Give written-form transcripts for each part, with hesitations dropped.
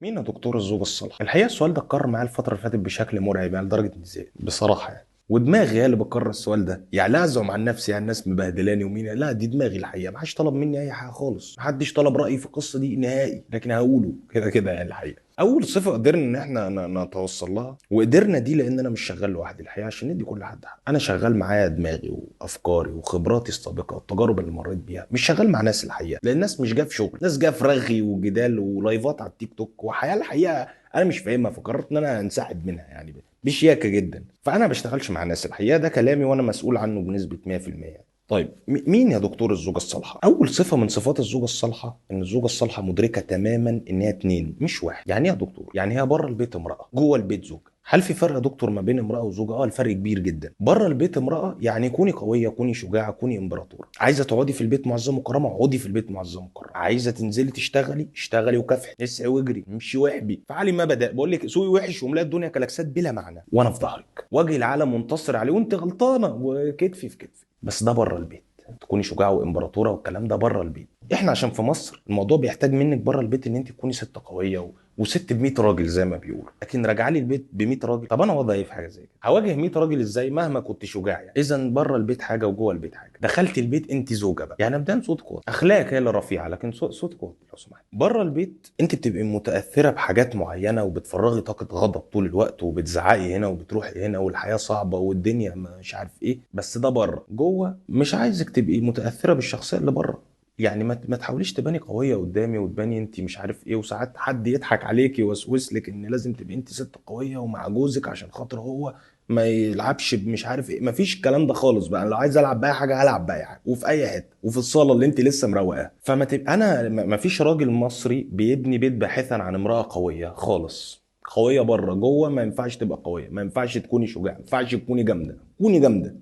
مين يا دكتور الزوجة الصالحة؟ الحقيقة السؤال ده اتكرر معايا الفترة اللي فاتت بشكل مرعب يعني لدرجة اني زهقت بصراحة يعني. ودماغي هي اللي بكرر السؤال ده، يعني لا ازعم عن نفسي يعني الناس مبهدلاني ومين، لا دي دماغي الحقيقة. محدش طلب مني اي حاجة خالص، محدش طلب رأيي في القصة دي نهائي، لكن هقوله كده كده يعني. الحقيقة اول صفة قدرنا ان احنا نتوصل لها، وقدرنا دي لان انا مش شغال لوحدي الحقيقة عشان ندي كل حد حق. انا شغال معايا دماغي وافكاري وخبراتي السابقة والتجارب اللي مريت بيها، مش شغال مع ناس الحقيقة، لان الناس مش جايه في شغل، ناس جايه في رغي وجدال ولايفات على التيك توك وحياة الحقيقة انا مش فاهمها، فقررت ان انا انسحب منها يعني بشياكه جدا. فانا ما بشتغلش مع الناس الحقيقه، ده كلامي وانا مسؤول عنه بنسبه 100%. طيب مين يا دكتور الزوجه الصالحه؟ اول صفه من صفات الزوجه الصالحه ان الزوجه الصالحه مدركه تماما ان هي اتنين مش واحد. يعني ايه يا دكتور؟ يعني هي بره البيت امراه، جوه البيت زوجه. هل في فرق يا دكتور ما بين امراه وزوجه؟ الفرق كبير جدا. بره البيت امراه يعني كوني قويه، كوني شجاعه، كوني امبراطوره. عايزه تقعدي في البيت معززه مكرمه، اقعدي في البيت معززه مكرمه. عايزه تنزلي تشتغلي، اشتغلي وكافحي، اسعي واجري، امشي واحبي، فعلي ما بدا. بقول لك سوقي وحش وملاقي الدنيا كلاكسات بلا معنى، وانا في ظهرك واجه العالم منتصر عليه وانت غلطانه وكتفي في كتفي. بس ده بره البيت، تكوني شجاعه وامبراطوره والكلام ده بره البيت. احنا عشان في مصر الموضوع بيحتاج منك بره البيت ان انت تكوني ست قويه وست ب 100 راجل زي ما بيقولوا. لكن راجع لي البيت ب 100 راجل، طب انا وضعي ايه في حاجه زي كده؟ هواجه 100 راجل ازاي مهما كنت شجاع يعني؟ اذا بره البيت حاجه وجوه البيت حاجه. دخلت البيت انت زوجه بقى، يعني ابدا صوتك واطي، اخلاقك هي اللي رفيعه لكن صوتك واطي لو سمحت. بره البيت انت بتبقي متاثره بحاجات معينه وبتفرغي طاقه غضب طول الوقت وبتزعقي هنا وبتروحي هنا والحياه صعبه والدنيا مش عارف ايه. بس ده بره. جوه مش عايزك تبقي متاثره بالشخصيه اللي بره. يعني ما تحاوليش تباني قويه قدامي وتباني انت مش عارف ايه، وساعات حد يضحك عليكي ويوسوس لك ان لازم تبقي انت ست قويه ومع جوزك عشان خاطر هو ما يلعبش مش عارف ايه. مفيش الكلام ده خالص بقى. أنا لو عايز العب باي حاجه هلعب باي حاجه وفي اي حته وفي الصاله اللي انت لسه مروقاها. فما تبقى انا مفيش راجل مصري بيبني بيت باحثا عن امراه قويه خالص. قويه بره، جوه ما ينفعش تبقى قويه، ما ينفعش تكوني شجاعه، ما ينفعش تكوني جامده، كوني جامده.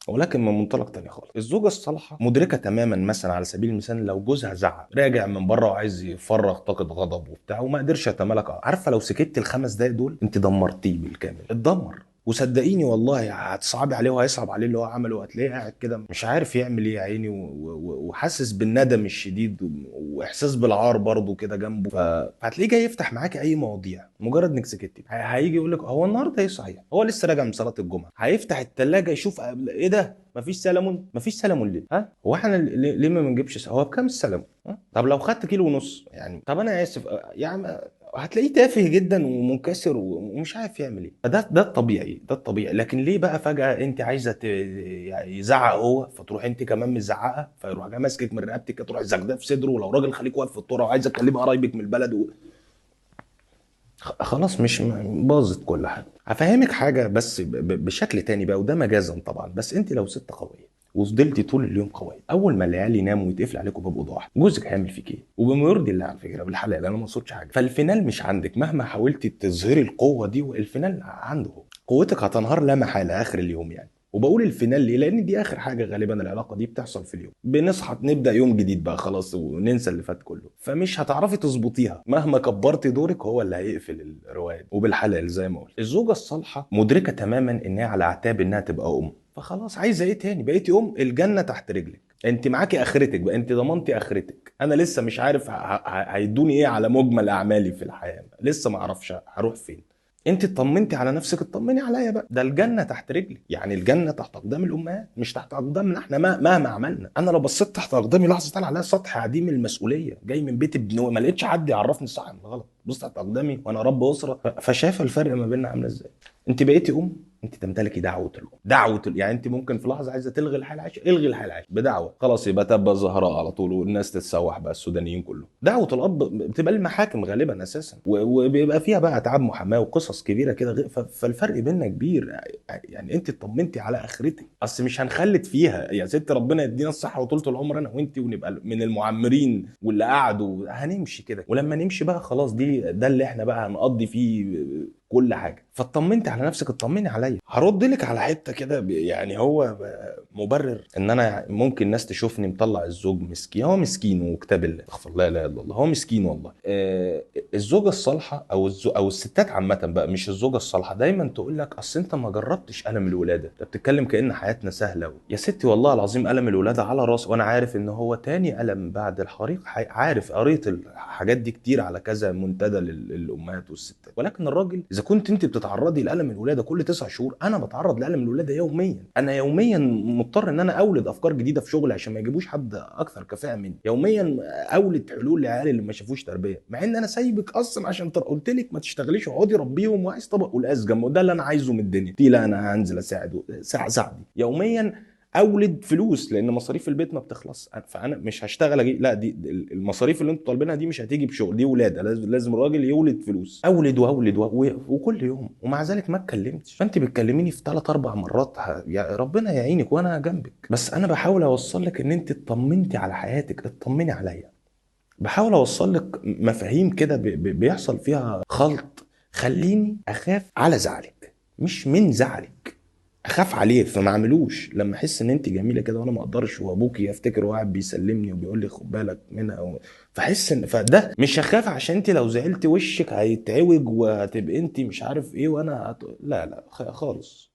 ولكن من منطلق تاني خالص، الزوجة الصالحة مدركة تماما مثلا على سبيل المثال لو جوزها زعق راجع من بره وعايز يفرغ طاقة غضب وبتاع وما قدرش يتمالك، عارفة لو سكت الخمس دقايق دول انت دمرتيه بالكامل، اتدمر. وصدقيني والله هتصعبي عليه وهيصعب عليه اللي هو عمله، وهتلاقيه قاعد كده مش عارف يعمل ايه يا عيني وحاسس بالندم الشديد واحساس بالعار برضه كده جنبه. فهتلاقيه جاي يفتح معاكي اي مواضيع مجرد انك سكتي. هيجي يقول لك هو النهارده ايه صحيح، هو لسه راجع من صلاه الجمعه، هيفتح الثلاجه يشوف ايه ده، مفيش سلمون. مفيش سلمون ليه؟ ها هو احنا ليه ما بنجيبش هو بكام السلمون؟ ها طب لو خدت كيلو ونص يعني، طب انا اسف يا عم. هتلاقيه تافه جدا ومنكسر ومش عارف يعمل ايه. ده الطبيعي، ده الطبيعي. لكن ليه بقى فجأة انت عايزه يعني يزعق هو فتروح انت كمان مزعقه، فيروح جاي ماسكك من رقبتك تروح زغده في صدره، ولو راجل خليك واقف في الطرق وعايزه تكلمي قرايبك من البلد خلاص مش باظت كل حاجه. هفهمك حاجه بس بشكل تاني بقى، وده مجازا طبعا. بس انت لو ست قويه وفضلتي طول اليوم قويه، اول ما العيال يناموا ويتقفل عليكم باب اوضه واحده، جوزك هيعمل فيك ايه؟ وبما يرضي الله على فكره بالحلال، انا ما اقصدش حاجه. فالفينال مش عندك مهما حاولتي تظهري القوه دي، والفينال عنده هو. قوتك هتنهار لا محاله اخر اليوم يعني. وبقول الفينال ليه؟ لان دي اخر حاجه غالبا العلاقه دي بتحصل في اليوم. بنصحى نبدا يوم جديد بقى خلاص وننسى اللي فات كله، فمش هتعرفي تظبطيها مهما كبرتي دورك، هو اللي هيقفل الروايه. وبالحلال زي ما قلت، الزوجه الصالحه مدركه تماما انها على اعتاب انها تبقى ام، فخلاص عايزه ايه تاني؟ بقيتي ام، الجنه تحت رجلك، انت معاكي اخرتك بقى، انت ضمنتي اخرتك. انا لسه مش عارف هيدوني ايه على مجمل اعمالي في الحياه، لسه ما اعرفش هروح فين. انت اطمنتي على نفسك، اطمني عليا بقى. ده الجنه تحت رجلي، يعني الجنه تحت اقدام الامهات مش تحت اقدامنا احنا مهما عملنا. انا لو بصيت تحت اقدامي لحظه طالع عليها سطح عديم المسؤوليه جاي من بيت ابن ما لقيتش حد يعرفني الصح من الغلط، بص تحت اقدامي وانا رب اسره، فشايفه الفرق ما بيننا عامله ازاي. انت بقيتي انت تمتلكي دعوه الام، يعني انت ممكن في لحظه عايزه تلغي الحياه العايشه، الغي الحياه العايشه بدعوه، خلاص يبقى تبقى الزهراء على طول والناس تتسوح بقى السودانيين كلهم. دعوه الاب بتبقى المحاكم غالبا اساسا وبيبقى فيها بقى اتعاب محاماه وقصص كبيره كده فالفرق بيننا كبير. يعني انت اطمنتي على اخرتك، اصل مش هنخلد فيها يا ست، ربنا يدينا الصحه وطولة العمر انا وانت ونبقى من المعمرين واللي قعدوا هنمشي كده. ولما نمشي بقى خلاص ده اللي احنا بقى هنقضي فيه كل حاجه. فاطمنتي على نفسك، اطمني عليا. هرد لك على حته كده يعني هو مبرر ان انا ممكن ناس تشوفني مطلع الزوج مسكين. هو مسكين وكتاب الله، استغفر الله لا اله الا الله، هو مسكين والله. الزوجه الصالحه او الستات عامه بقى، مش الزوجه الصالحه، دايما تقول لك اصل انت ما جربتش الم الولاده، انت بتتكلم كأن حياتنا سهله. يا ستي والله العظيم الم الولاده على راسي، وانا عارف ان هو تاني الم بعد الحريق. عارف، قريت الحاجات دي كتير على كذا منتدى للامهات والستات. ولكن الراجل، اذا كنت انت بتتعرضي لالم الولاده كل 9 شهور، انا بتعرض لالم الولاده يوميا. انا يوميا مضطر ان انا اولد افكار جديده في شغلي عشان ما يجيبوش حد اكثر كفاءه مني. يوميا اولد حلول لعيالي اللي ما شافوش تربيه، مع ان انا سايبك اصلا عشان قلت لك ما تشتغليش، اقعدي ربيهم وعايز طبق والازجم، وده اللي انا عايزه من الدنيا دي. لا انا هنزل اساعد ساعه ساعدي يوميا، اولد فلوس، لان مصاريف البيت ما بتخلص. فانا مش هشتغل لا، دي المصاريف اللي انتوا طالبينها دي مش هتيجي بشغل، دي ولاده، لازم الراجل يولد فلوس. اولد واولد وكل يوم، ومع ذلك ما اتكلمتش. فانت بتكلميني في 3 4 مرات، يا ربنا يعينك وانا جنبك. بس انا بحاول اوصل لك ان انت اطمنتي على حياتك، اطمني عليا. بحاول اوصل لك مفاهيم كده بيحصل فيها خلط. خليني اخاف على زعلك مش من زعلك، اخاف عليه فما اعملوش. لما احس ان انت جميله كده وانا ما اقدرش، وابوكي يفتكر واحد بيسلمني وبيقول لي خد بالك منها فاحس ان فده مش هخاف عشان انت لو زعلت وشك هيتعوج وهتبقى انت مش عارف ايه وانا لا لا خالص.